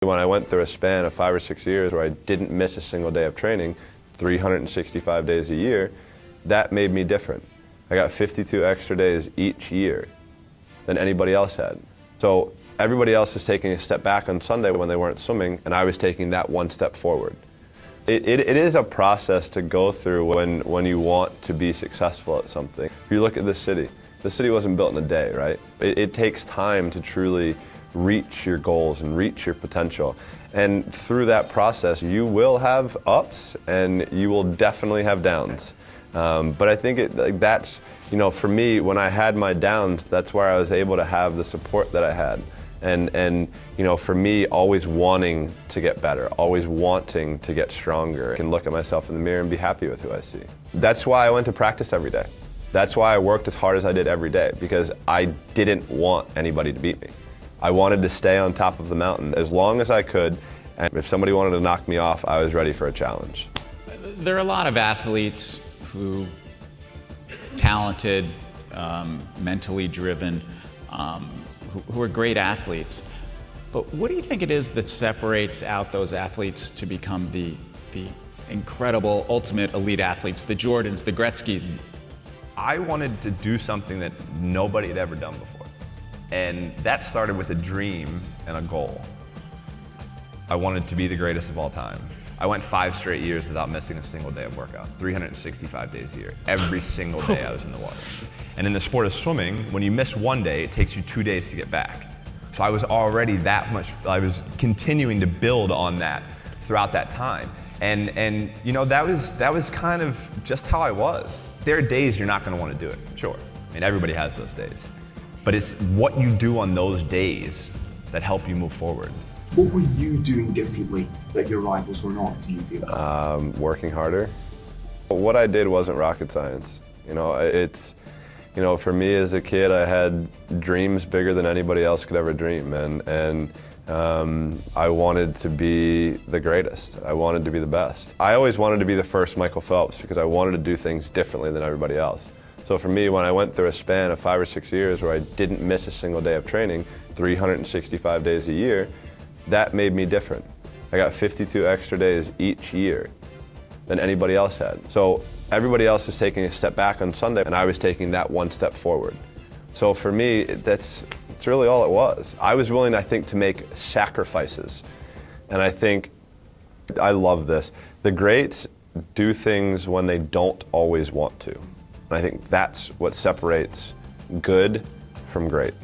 When I went through a span of 5 or 6 years where I didn't miss a single day of training, 365 days a year, that made me different. I got 52 extra days each year than anybody else had. So everybody else is taking a step back on Sunday when they weren't swimming, and I was taking that one step forward. It is a process to go through when you want to be successful at something. If you look at the city wasn't built in a day, right? It takes time to truly reach your goals and reach your potential. And through that process, you will have ups and you will definitely have downs. But I think that's, for me, when I had my downs, that's where I was able to have the support that I had. And for me, always wanting to get better, always wanting to get stronger, I can look at myself in the mirror and be happy with who I see. That's why I went to practice every day. That's why I worked as hard as I did every day, because I didn't want anybody to beat me. I wanted to stay on top of the mountain as long as I could, and if somebody wanted to knock me off, I was ready for a challenge. There are a lot of athletes talented, mentally driven, who are great athletes. But what do you think it is that separates out those athletes to become the incredible, ultimate elite athletes, the Jordans, the Gretzkys? I wanted to do something that nobody had ever done before. And that started with a dream and a goal. I wanted to be the greatest of all time. I went 5 straight years without missing a single day of workout, 365 days a year. Every single day I was in the water. And in the sport of swimming, when you miss one day, it takes you 2 days to get back. So I was already I was continuing to build on that throughout that time. And that was kind of just how I was. There are days you're not gonna wanna do it, sure. I mean, everybody has those days. But it's what you do on those days that help you move forward. What were you doing differently that your rivals were not, do you feel? Working harder. What I did wasn't rocket science. For me as a kid, I had dreams bigger than anybody else could ever dream. And I wanted to be the greatest. I wanted to be the best. I always wanted to be the first Michael Phelps because I wanted to do things differently than everybody else. So for me, when I went through a span of 5 or 6 years where I didn't miss a single day of training, 365 days a year, that made me different. I got 52 extra days each year than anybody else had. So everybody else is taking a step back on Sunday, and I was taking that one step forward. So for me, that's really all it was. I was willing, I think, to make sacrifices. And I love this. The greats do things when they don't always want to. And I think that's what separates good from great.